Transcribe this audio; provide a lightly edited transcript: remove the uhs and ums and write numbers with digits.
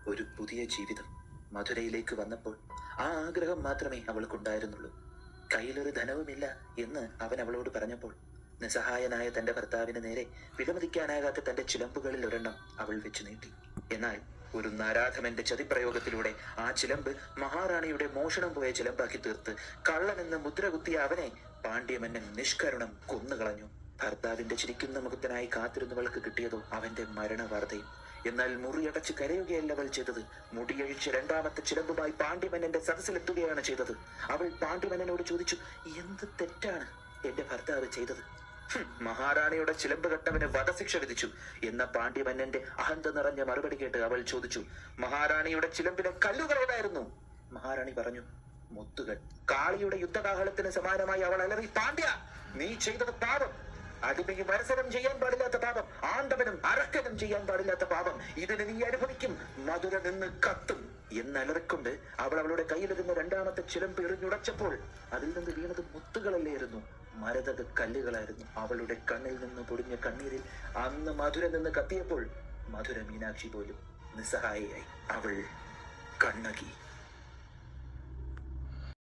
ഒരു പുതിയ ജീവിതം മധുരയിലേക്ക് വന്നപ്പോൾ ആ ആഗ്രഹം മാത്രമേ അവൾക്കുണ്ടായിരുന്നുള്ളൂ. കയ്യിലൊരു ധനവുമില്ല എന്ന് അവൻ അവളോട് പറഞ്ഞപ്പോൾ നിസ്സഹായനായ തന്റെ ഭർത്താവിന് നേരെ വിലമതിക്കാനാകാത്ത തന്റെ ചിലമ്പുകളിൽ ഒരെണ്ണം അവൾ വെച്ചു നീട്ടി. എന്നാൽ ഒരു നരാധമന്റെ ചതിപ്രയോഗത്തിലൂടെ ആ ചിലമ്പ് മഹാറാണിയുടെ മോഷണം പോയ ചിലമ്പാക്കി തീർത്ത് കള്ളനെന്ന് മുദ്ര കുത്തിയ അവനെ പാണ്ഡ്യമന്നൻ നിഷ്കരുണം കൊന്നുകളഞ്ഞു. ഭർത്താവിന്റെ ചിരിക്കുന്ന മുഖത്തിനായി കാത്തിരുന്നവൾക്ക് കിട്ടിയതോ അവന്റെ മരണവാർത്തയും. എന്നാൽ മുറിയടച്ച് കരയുകയല്ല അവൾ ചെയ്തത്. മുടിയഴിച്ച് രണ്ടാമത്തെ ചിലമ്പുമായി പാണ്ഡ്യമന്നന്റെ സദസ്സിലെത്തുകയാണ് ചെയ്തത്. അവൾ പാണ്ഡ്യമന്നനോട് ചോദിച്ചു, എന്ത് തെറ്റാണ് എന്റെ ഭർത്താവ് ചെയ്തത്? മഹാറാണിയുടെ ചിലമ്പ് കെട്ടവന് വധശിക്ഷ വിധിച്ചു എന്ന പാണ്ഡ്യമന്നന്റെ അഹന്ത നിറഞ്ഞ മറുപടി കേട്ട് അവൾ ചോദിച്ചു, മഹാറാണിയുടെ ചിലമ്പിലെ കല്ലുകൾ ഏതായിരുന്നു? മഹാറാണി പറഞ്ഞു, മുത്തുകൾ. കാളിയുടെ യുദ്ധകാഹളത്തിന് സമാനമായി അവൾ അലറി, പാണ്ഡ്യ, നീ ചെയ്തത് പാപം. അടിമയും മത്സരം ചെയ്യാൻ പാടില്ലാത്ത പാപം, ആണ്ടവനും അറക്കനും ചെയ്യാൻ പാടില്ലാത്ത പാപം. ഇതിന് നീ അനുഭവിക്കും. മധുര നിന്ന് കത്തും എന്നലറിക്കൊണ്ട് അവൾ അവളുടെ കയ്യിലിരുന്ന രണ്ടാമത്തെ ചിലമ്പ് എറിഞ്ഞുടച്ചപ്പോൾ അതിൽ നിന്ന് വീണത് മുത്തുകളല്ലായിരുന്നു, മരതക കല്ലുകളായിരുന്നു. അവളുടെ കണ്ണിൽ നിന്ന് പൊടിഞ്ഞ കണ്ണീരിൽ അന്ന് മധുര നിന്ന് കത്തിയപ്പോൾ മധുര മീനാക്ഷി പോലും നിസ്സഹായയായി. അവൾ കണ്ണകി.